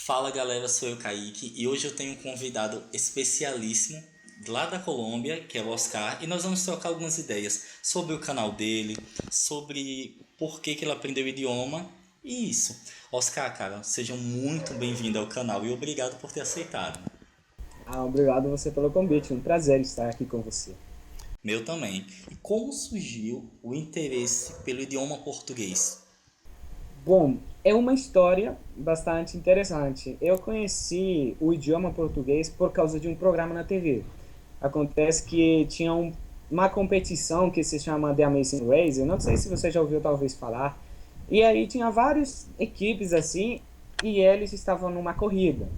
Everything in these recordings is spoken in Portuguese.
Fala galera, sou eu Kaique e hoje eu tenho um convidado especialíssimo lá da Colômbia, que é o Oscar, e nós vamos trocar algumas ideias sobre o canal dele, sobre por que ele aprendeu o idioma e isso. Oscar, cara, seja muito bem-vindo ao canal e obrigado por ter aceitado. Obrigado você pelo convite. Um prazer estar aqui com você. Meu também. E como surgiu o interesse pelo idioma português? Bom, é uma história bastante interessante. Eu conheci o idioma português por causa de um programa na TV. Acontece que tinha uma competição que se chama The Amazing Race. Eu não sei se você já ouviu talvez falar. E aí tinha várias equipes assim e eles estavam numa corrida.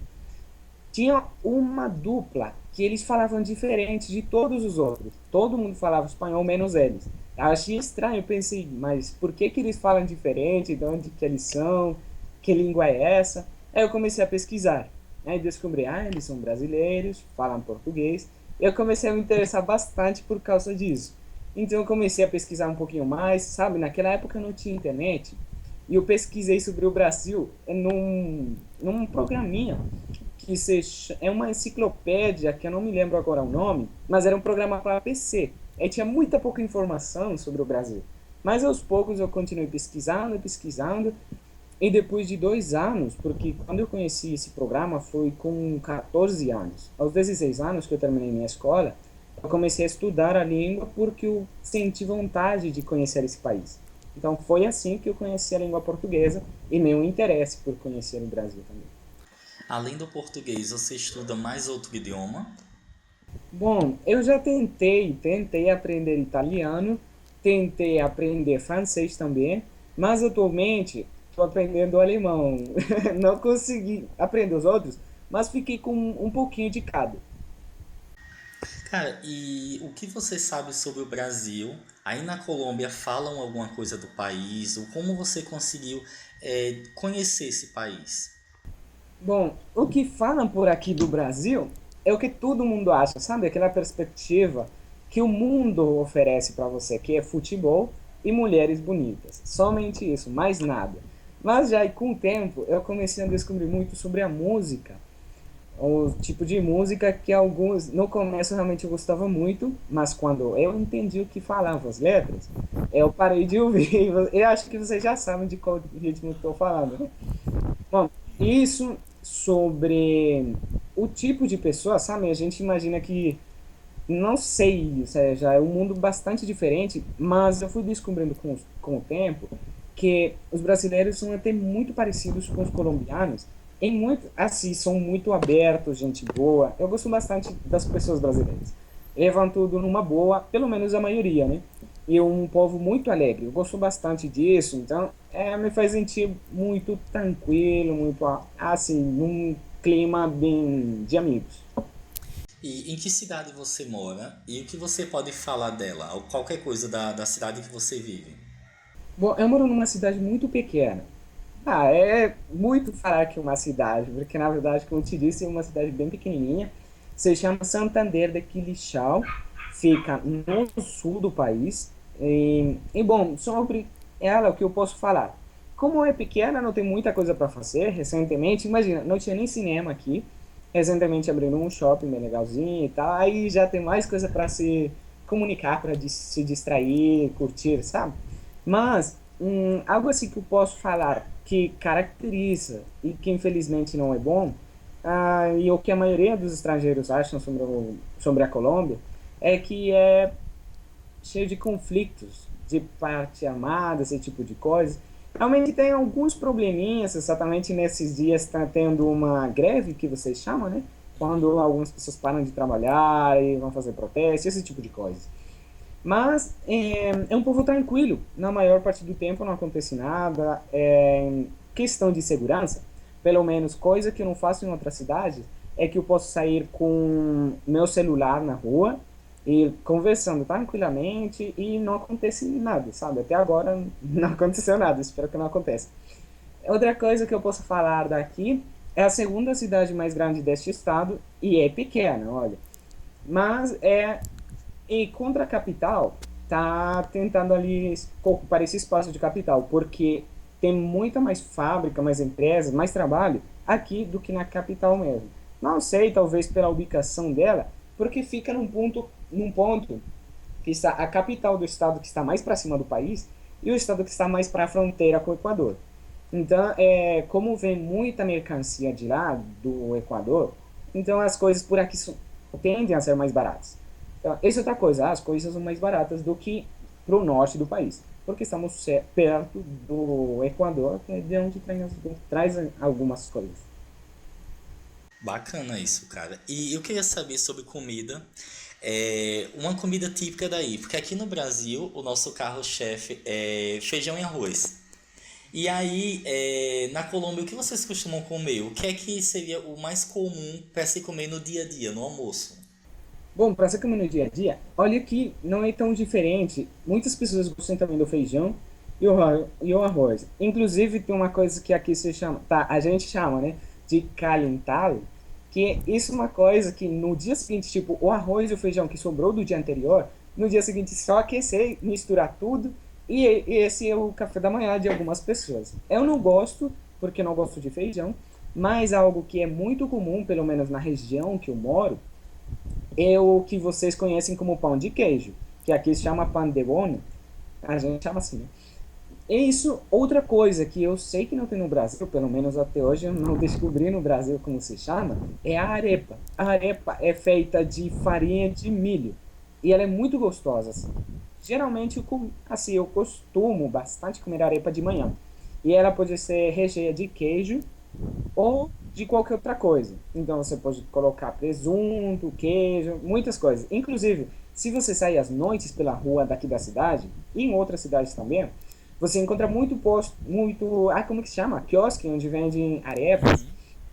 Tinha uma dupla que eles falavam diferente de todos os outros. Todo mundo falava espanhol, menos eles. Eu achei estranho, eu pensei, mas por que que eles falam diferente? De onde que eles são? Que língua é essa? Aí eu comecei a pesquisar. Aí descobri, eles são brasileiros, falam português. Eu comecei a me interessar bastante por causa disso. Então eu comecei a pesquisar um pouquinho mais, sabe? Naquela época não tinha internet. E eu pesquisei sobre o Brasil num programinha é uma enciclopédia, que eu não me lembro agora o nome, mas era um programa para PC. Aí tinha muita pouca informação sobre o Brasil. Mas aos poucos eu continuei pesquisando, pesquisando, e depois de 2 anos, porque quando eu conheci esse programa foi com 14 anos. Aos 16 anos que eu terminei minha escola, eu comecei a estudar a língua porque eu senti vontade de conhecer esse país. Então foi assim que eu conheci a língua portuguesa e meu interesse por conhecer o Brasil também. Além do português, você estuda mais outro idioma? Bom, eu já tentei aprender italiano, tentei aprender francês também, mas atualmente estou aprendendo alemão. Não consegui aprender os outros, mas fiquei com um pouquinho de cada. Cara, e o que você sabe sobre o Brasil? Aí na Colômbia falam alguma coisa do país? Ou como você conseguiu conhecer esse país? Bom, o que falam por aqui do Brasil é o que todo mundo acha, sabe? Aquela perspectiva que o mundo oferece para você, que é futebol e mulheres bonitas. Somente isso, mais nada. Mas já com o tempo eu comecei a descobrir muito sobre a música, o tipo de música que alguns no começo realmente eu gostava muito, mas quando eu entendi o que falavam as letras, eu parei de ouvir. Eu acho que vocês já sabem de qual ritmo eu estou falando, né? Bom, isso sobre o tipo de pessoa, sabe? A gente imagina que, não sei, ou seja, é um mundo bastante diferente, mas eu fui descobrindo com o tempo que os brasileiros são até muito parecidos com os colombianos. Em muito, assim, são muito abertos, gente boa. Eu gosto bastante das pessoas brasileiras. Levam tudo numa boa, pelo menos a maioria, né? E um povo muito alegre. Eu gosto bastante disso, então me faz sentir muito tranquilo, muito assim, num clima bem de amigos. E em que cidade você mora? E o que você pode falar dela? Ou qualquer coisa da cidade que você vive? Bom, eu moro numa cidade muito pequena. É muito falar que uma cidade, porque na verdade, como eu te disse, é uma cidade bem pequenininha. Se chama Santander de Quilichao, fica no sul do país. Bom, sobre ela, o que eu posso falar? Como é pequena, não tem muita coisa para fazer. Recentemente, imagina, não tinha nem cinema aqui. Recentemente abriram um shopping bem legalzinho e tal. Aí já tem mais coisa para se comunicar, para se distrair, curtir, sabe? Mas algo assim que eu posso falar que caracteriza e que infelizmente não é bom, e o que a maioria dos estrangeiros acham sobre a Colômbia, é que é cheio de conflitos, de parte armada, esse tipo de coisa. Realmente tem alguns probleminhas, exatamente nesses dias está tendo uma greve, que vocês chamam, né? Quando algumas pessoas param de trabalhar e vão fazer protesto, esse tipo de coisa. Mas é um povo tranquilo. Na maior parte do tempo não acontece nada. Questão de segurança, pelo menos coisa que eu não faço em outra cidade, é que eu posso sair com meu celular na rua e conversando tranquilamente e não acontece nada, sabe? Até agora não aconteceu nada, espero que não aconteça. Outra coisa que eu posso falar daqui é a segunda cidade mais grande deste estado e é pequena, olha. Mas e contra a capital, tá tentando ali ocupar esse espaço de capital, porque tem muita mais fábrica, mais empresas, mais trabalho aqui do que na capital mesmo. Não sei, talvez pela ubicação dela, porque fica num ponto que está a capital do estado que está mais para cima do país e o estado que está mais para a fronteira com o Equador. Então, como vem muita mercancia de lá, do Equador, então as coisas por aqui tendem a ser mais baratas. Então, essa é outra coisa, as coisas são mais baratas do que para o norte do país, porque estamos perto do Equador, que é de onde traz algumas coisas. Bacana isso, cara. E eu queria saber sobre comida. Uma comida típica daí, porque aqui no Brasil o nosso carro-chefe é feijão e arroz. E aí, na Colômbia, o que vocês costumam comer? O que é que seria o mais comum para se comer no dia a dia, no almoço? Bom, para você comer no dia a dia, olha que não é tão diferente. Muitas pessoas gostam também do feijão e o arroz. Inclusive, tem uma coisa que aqui se chama, tá, a gente chama, né, de calentado, que isso é uma coisa que no dia seguinte, tipo, o arroz e o feijão que sobrou do dia anterior, no dia seguinte só aquecer, misturar tudo, e esse é o café da manhã de algumas pessoas. Eu não gosto, porque não gosto de feijão, mas algo que é muito comum, pelo menos na região que eu moro, é o que vocês conhecem como pão de queijo, que aqui se chama pan de bono, a gente chama assim, né? E isso, outra coisa que eu sei que não tem no Brasil, pelo menos até hoje eu não descobri no Brasil como se chama, é a arepa. A arepa é feita de farinha de milho e ela é muito gostosa, assim. Geralmente, assim, eu costumo bastante comer arepa de manhã. E ela pode ser recheia de queijo ou de qualquer outra coisa. Então você pode colocar presunto, queijo, muitas coisas. Inclusive, se você sair às noites pela rua daqui da cidade, e em outras cidades também, você encontra muito posto, como que se chama? Quiosque, onde vendem arepas, Uhum.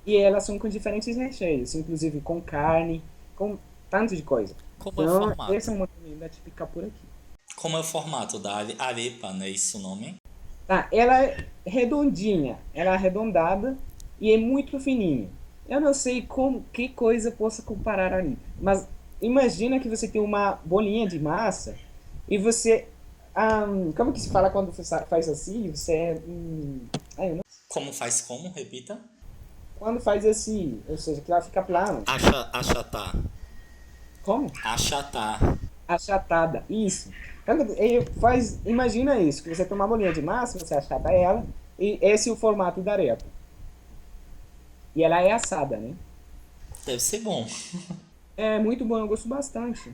e elas são com diferentes recheios, inclusive com carne, com tanto de coisa. Como é o Então, formato? essa é uma comida típica por aqui. Como é o formato da arepa, não é isso o nome? Tá, ela é redondinha, ela é arredondada e é muito fininha. Eu não sei como que coisa possa comparar ali, mas imagina que você tem uma bolinha de massa e você, como que se fala quando você faz assim? Eu não, Como faz como? Repita. quando faz assim, ou seja, que ela fica plana. Achatar. Como? Achatar. Achatada, isso. Ele faz, imagina isso, que você tem uma bolinha de massa, você achata ela e esse é o formato da arepa. E ela é assada, né? Deve ser bom. É muito bom, eu gosto bastante.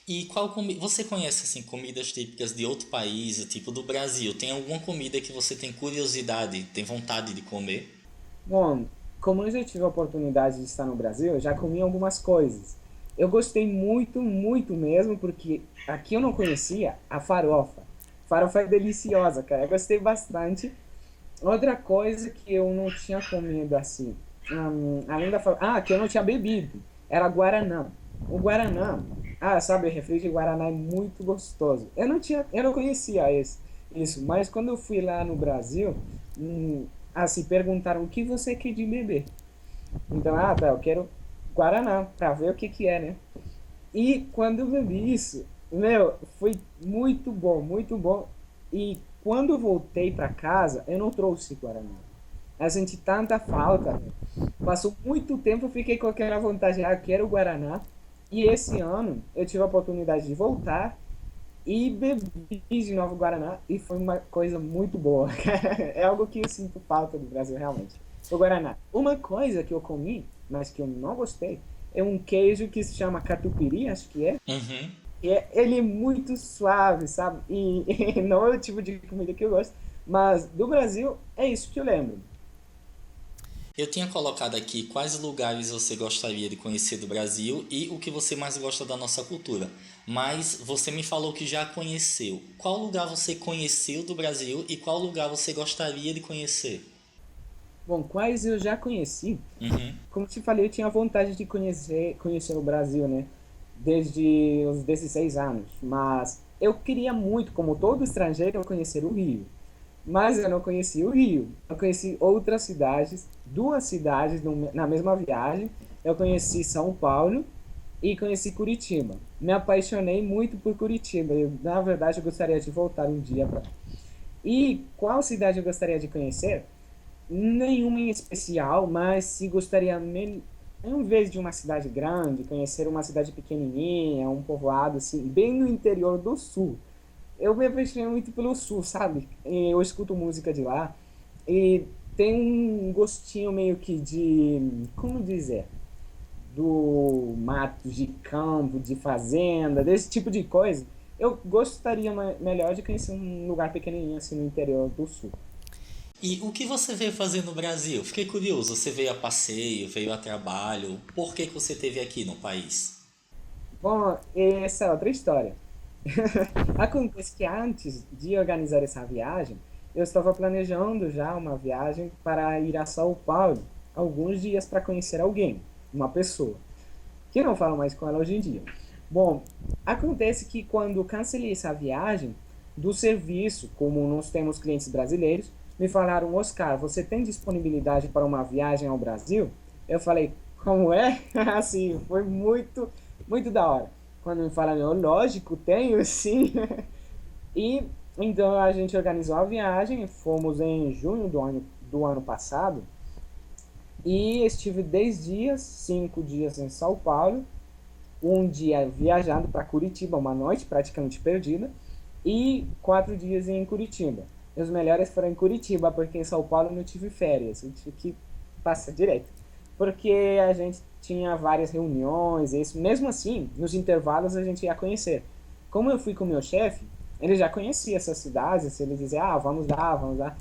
E você conhece assim comidas típicas de outro país, tipo do Brasil? Tem alguma comida que você tem curiosidade, tem vontade de comer? Bom, como eu já tive a oportunidade de estar no Brasil, eu já comi algumas coisas. Eu gostei muito, muito mesmo, porque aqui eu não conhecia a farofa. Farofa é deliciosa, cara. Eu gostei bastante. Outra coisa que eu não tinha comido assim, além da farofa, que eu não tinha bebido, era guaraná. O guaraná, sabe, o refri de guaraná é muito gostoso. Eu não conhecia isso, mas quando eu fui lá no Brasil, assim, perguntaram o que você quer de beber. Então, tá, eu quero guaraná, pra ver o que que é, né? E quando eu bebi isso, meu, foi muito bom, muito bom. E quando eu voltei para casa, eu não trouxe Guaraná. Eu senti tanta falta, meu. Passou muito tempo, eu fiquei com aquela vontade, eu quero Guaraná. E esse ano eu tive a oportunidade de voltar e bebi de novo Guaraná e foi uma coisa muito boa. É algo que eu sinto falta do Brasil, realmente. O Guaraná. Uma coisa que eu comi, mas que eu não gostei, é um queijo que se chama catupiry, acho que é. Uhum. Ele é muito suave, sabe? E não é o tipo de comida que eu gosto. Mas do Brasil, é isso que eu lembro. Eu tinha colocado aqui quais lugares você gostaria de conhecer do Brasil e o que você mais gosta da nossa cultura. Mas você me falou que já conheceu. Qual lugar você conheceu do Brasil e qual lugar você gostaria de conhecer? Bom, quais eu já conheci. Uhum. Como te falei, eu tinha vontade de conhecer o Brasil, né? Desde os 16 anos. Mas eu queria muito, como todo estrangeiro, conhecer o Rio. Mas eu não conheci o Rio. Eu conheci outras cidades, duas cidades na mesma viagem. Eu conheci São Paulo e conheci Curitiba. Me apaixonei muito por Curitiba. Na verdade, eu gostaria de voltar um dia para. E qual cidade eu gostaria de conhecer? Nenhuma em especial, mas se gostaria, em vez de uma cidade grande, conhecer uma cidade pequenininha, um povoado assim, bem no interior do sul. Eu me apaixonei muito pelo sul, sabe? E eu escuto música de lá e tem um gostinho meio que de, como dizer, do mato, de campo, de fazenda, desse tipo de coisa. Eu gostaria melhor de conhecer um lugar pequenininho assim no interior do sul. E o que você veio fazer no Brasil? Fiquei curioso, você veio a passeio, veio a trabalho, por que que você esteve aqui no país? Bom, essa é outra história. Acontece que antes de organizar essa viagem, eu estava planejando já uma viagem para ir a São Paulo, alguns dias para conhecer alguém, uma pessoa, que não falo mais com ela hoje em dia. Bom, acontece que quando cancelei essa viagem, do serviço, como nós temos clientes brasileiros, me falaram, Oscar, você tem disponibilidade para uma viagem ao Brasil? Eu falei, como é? Assim, foi muito da hora. Quando me falaram, eu, lógico, tenho sim. E então a gente organizou a viagem, fomos em junho do ano passado, e estive 10 dias, 5 dias em São Paulo, um dia viajando para Curitiba, uma noite praticamente perdida, e 4 dias em Curitiba. E os melhores foram em Curitiba, porque em São Paulo eu não tive férias, eu tive que passar direto. Porque a gente tinha várias reuniões, e isso. Mesmo assim, nos intervalos a gente ia conhecer. Como eu fui com o meu chefe, ele já conhecia essas cidades, ele dizia, ah, vamos lá, vamos lá.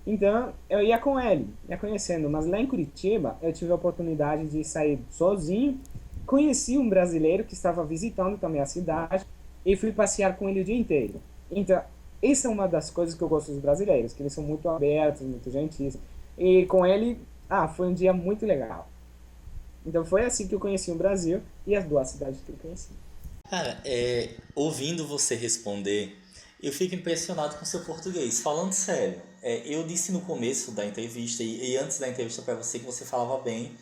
Então, eu ia com ele, ia conhecendo. Mas lá em Curitiba, eu tive a oportunidade de sair sozinho. Conheci um brasileiro que estava visitando também a cidade e fui passear com ele o dia inteiro. Então, essa é uma das coisas que eu gosto dos brasileiros, que eles são muito abertos, muito gentis. E com ele, foi um dia muito legal. Então, foi assim que eu conheci o Brasil e as duas cidades que eu conheci. Cara, ouvindo você responder, eu fico impressionado com o seu português. Falando sério, eu disse no começo da entrevista e antes da entrevista para você que você falava bem,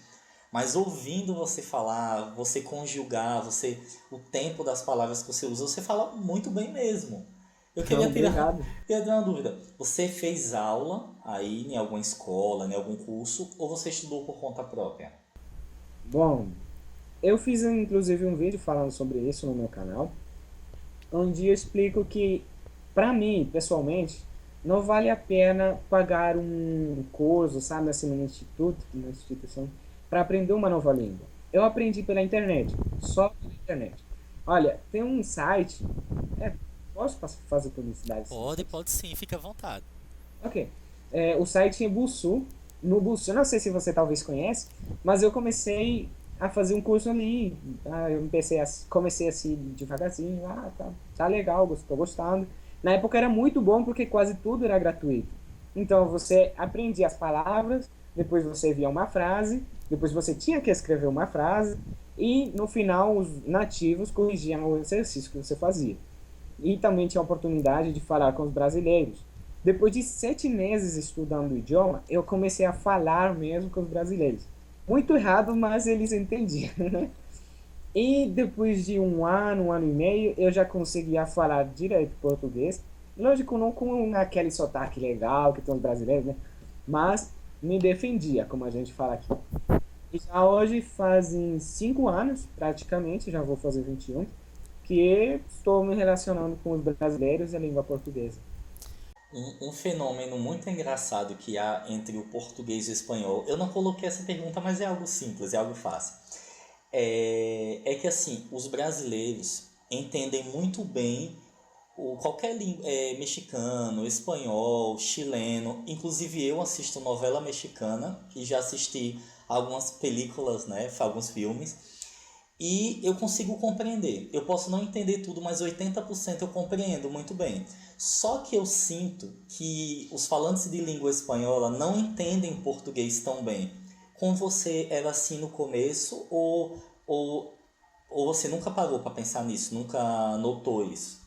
mas ouvindo você falar, você conjugar, o tempo das palavras que você fala muito bem mesmo. Eu queria tirar, Obrigado. queria ter uma dúvida. Você fez aula aí em alguma escola, em algum curso, ou você estudou por conta própria? Bom, eu fiz inclusive um vídeo falando sobre isso no meu canal, onde eu explico que, para mim, pessoalmente, não vale a pena pagar um curso, sabe, assim, no instituto, numa instituição, para aprender uma nova língua. Eu aprendi pela internet, só pela internet. Olha, tem um site, é, posso fazer publicidade desse Pode, site? pode sim, fica à vontade. Ok. O site é Bussu. No Bussu, não sei se você talvez conhece, mas eu comecei a fazer um curso ali. Eu comecei assim devagarzinho. Tá legal, estou gostando. Na época era muito bom porque quase tudo era gratuito. Então você aprendia as palavras, depois você via uma frase, depois você tinha que escrever uma frase e no final os nativos corrigiam o exercício que você fazia. E também tinha a oportunidade de falar com os brasileiros. Depois de 7 meses estudando o idioma, eu comecei a falar mesmo com os brasileiros. Muito errado, mas eles entendiam. E depois de um ano e meio, eu já conseguia falar direito português. Lógico, não com aquele sotaque legal que tem os brasileiros, né? Mas me defendia, como a gente fala aqui. E já hoje fazem 5 anos, praticamente, já vou fazer 21, que estou me relacionando com os brasileiros e a língua portuguesa. Um fenômeno muito engraçado que há entre o português e o espanhol, eu não coloquei essa pergunta, mas é algo simples, é algo fácil. É que assim, os brasileiros entendem muito bem qualquer língua, mexicano, espanhol, chileno. Inclusive eu assisto novela mexicana e já assisti algumas películas, né, alguns filmes. E eu consigo compreender. Eu posso não entender tudo, mas 80% eu compreendo muito bem. Só que eu sinto que os falantes de língua espanhola não entendem português tão bem. Com você era assim no começo ou, ou você nunca parou para pensar nisso, nunca notou isso?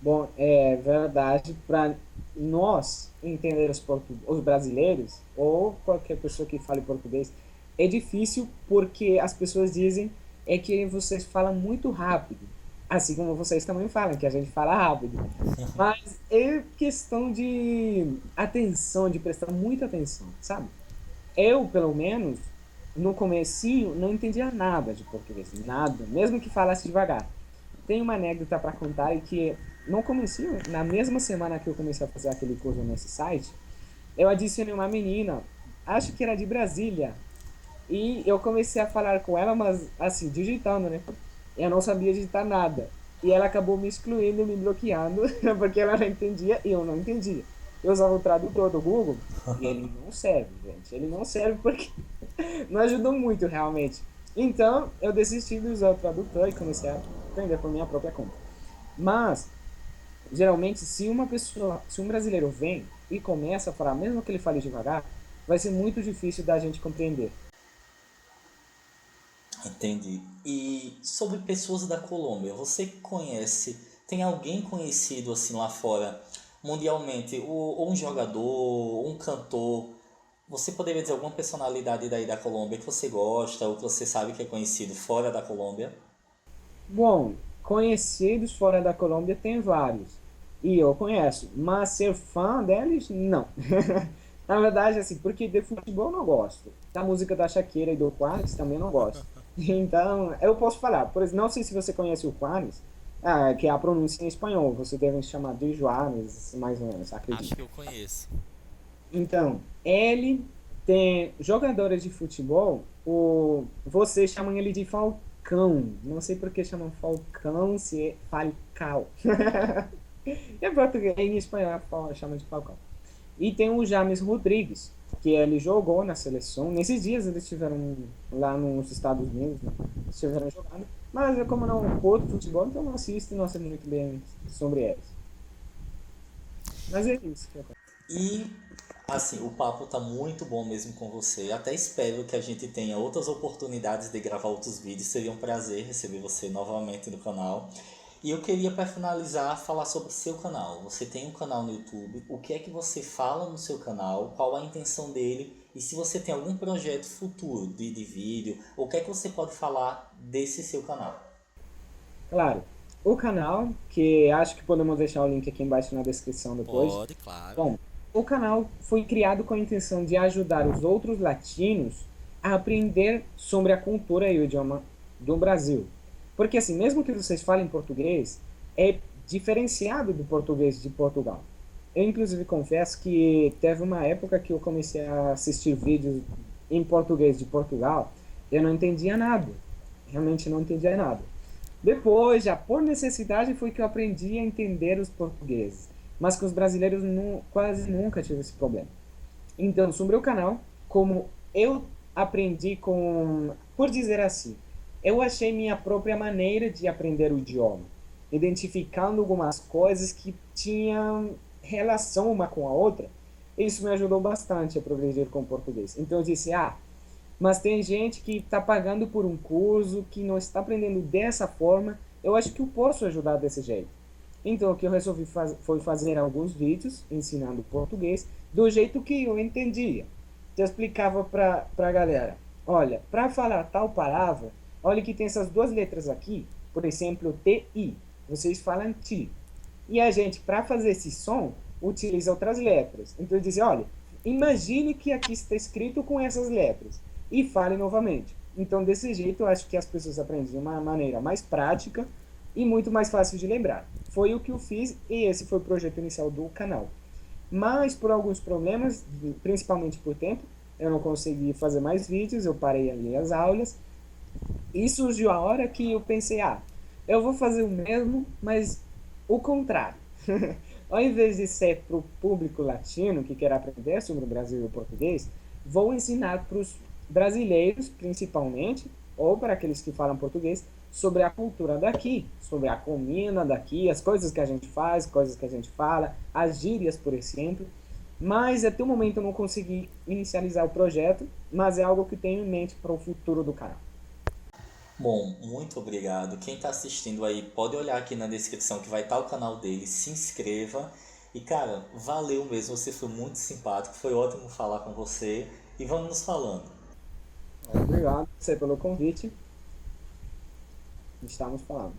Bom, é verdade, para nós entender os brasileiros ou qualquer pessoa que fale português, é difícil porque as pessoas dizem é que vocês falam muito rápido. Assim como vocês também falam, que a gente fala rápido. Mas é questão de atenção, de prestar muita atenção, sabe? Eu, pelo menos, no comecinho, não entendia nada de português, nada, mesmo que falasse devagar. Tem uma anécdota para contar e que no comecinho, na mesma semana que eu comecei a fazer aquele curso nesse site, eu adicionei uma menina, acho que era de Brasília, e eu comecei a falar com ela, mas assim, digitando, né? Eu não sabia digitar nada. E ela acabou me excluindo, me bloqueando, porque ela não entendia e eu não entendia. Eu usava o tradutor do Google e ele não serve, gente. Ele não serve porque não ajudou muito, realmente. Então, eu desisti de usar o tradutor e comecei a aprender por minha própria conta. Mas, geralmente, se uma pessoa, se um brasileiro vem e começa a falar, mesmo que ele fale devagar, vai ser muito difícil da gente compreender. Entendi. E sobre pessoas da Colômbia, você conhece, tem alguém conhecido assim lá fora, mundialmente, ou um jogador, ou um cantor? Você poderia dizer alguma personalidade daí da Colômbia que você gosta, ou que você sabe que é conhecido fora da Colômbia? Bom, conhecidos fora da Colômbia tem vários. E eu conheço, mas ser fã deles, não. Na verdade, assim, porque de futebol eu não gosto. Da música da Shakira e do Juanes também não gosto. Então, eu posso falar. Por exemplo, não sei se você conhece o Juanes, que é a pronúncia em espanhol. Você deve chamar de Juanes, mais ou menos, Acho acredito. que eu conheço. Então, ele tem jogadores de futebol, vocês chamam ele de Falcão. Não sei por que chamam Falcão, se é Falcao. É português, em espanhol chama de Falcão. E tem o James Rodrigues, que ele jogou na seleção. Nesses dias eles estiveram lá nos Estados Unidos, né? Estiveram jogando. Mas eu, como não curto futebol, então não assisto e não sei muito bem sobre eles. Mas é isso que eu E assim, o papo tá muito bom mesmo com você. Até espero que a gente tenha outras oportunidades de gravar outros vídeos. Seria um prazer receber você novamente no canal. E eu queria, para finalizar, falar sobre o seu canal. Você tem um canal no YouTube. O que é que você fala no seu canal? Qual a intenção dele? E se você tem algum projeto futuro de vídeo, o que é que você pode falar desse seu canal? Claro. O canal, que acho que podemos deixar o link aqui embaixo na descrição depois. Pode, claro. Bom, o canal foi criado com a intenção de ajudar os outros latinos a aprender sobre a cultura e o idioma do Brasil. Porque assim, mesmo que vocês falem português, é diferenciado do português de Portugal. Eu inclusive confesso que teve uma época que eu comecei a assistir vídeos em português de Portugal, eu não entendia nada. Realmente não entendia nada. Depois, já por necessidade, foi que eu aprendi a entender os portugueses. Mas com os brasileiros quase nunca tive esse problema. Então, sobre o canal, como eu aprendi com, por dizer assim, eu achei minha própria maneira de aprender o idioma, identificando algumas coisas que tinham relação uma com a outra. Isso me ajudou bastante a progredir com o português. Então eu disse, mas tem gente que está pagando por um curso, que não está aprendendo dessa forma. Eu acho que eu posso ajudar desse jeito. Então, o que eu resolvi foi fazer alguns vídeos ensinando português do jeito que eu entendia. Eu explicava para a galera: olha, para falar tal palavra, olha que tem essas duas letras aqui, por exemplo, TI. Vocês falam TI. E a gente, para fazer esse som, utiliza outras letras. Então, eu dizia: olha, imagine que aqui está escrito com essas letras e fale novamente. Então, desse jeito, eu acho que as pessoas aprendem de uma maneira mais prática e muito mais fácil de lembrar. Foi o que eu fiz e esse foi o projeto inicial do canal. Mas por alguns problemas, principalmente por tempo, eu não consegui fazer mais vídeos, eu parei ali as aulas. E surgiu a hora que eu pensei, eu vou fazer o mesmo, mas o contrário. Ao invés de ser para o público latino que quer aprender sobre o Brasil e o português, vou ensinar para os brasileiros, principalmente, ou para aqueles que falam português, sobre a cultura daqui, sobre a comida daqui, as coisas que a gente faz, coisas que a gente fala, as gírias, por exemplo. Mas até o momento eu não consegui inicializar o projeto, mas é algo que tenho em mente para o futuro do canal. Bom, muito obrigado. Quem está assistindo aí pode olhar aqui na descrição que vai estar o canal dele, se inscreva. E cara, valeu mesmo, você foi muito simpático, foi ótimo falar com você e vamos nos falando. Obrigado você pelo convite. Estamos falando.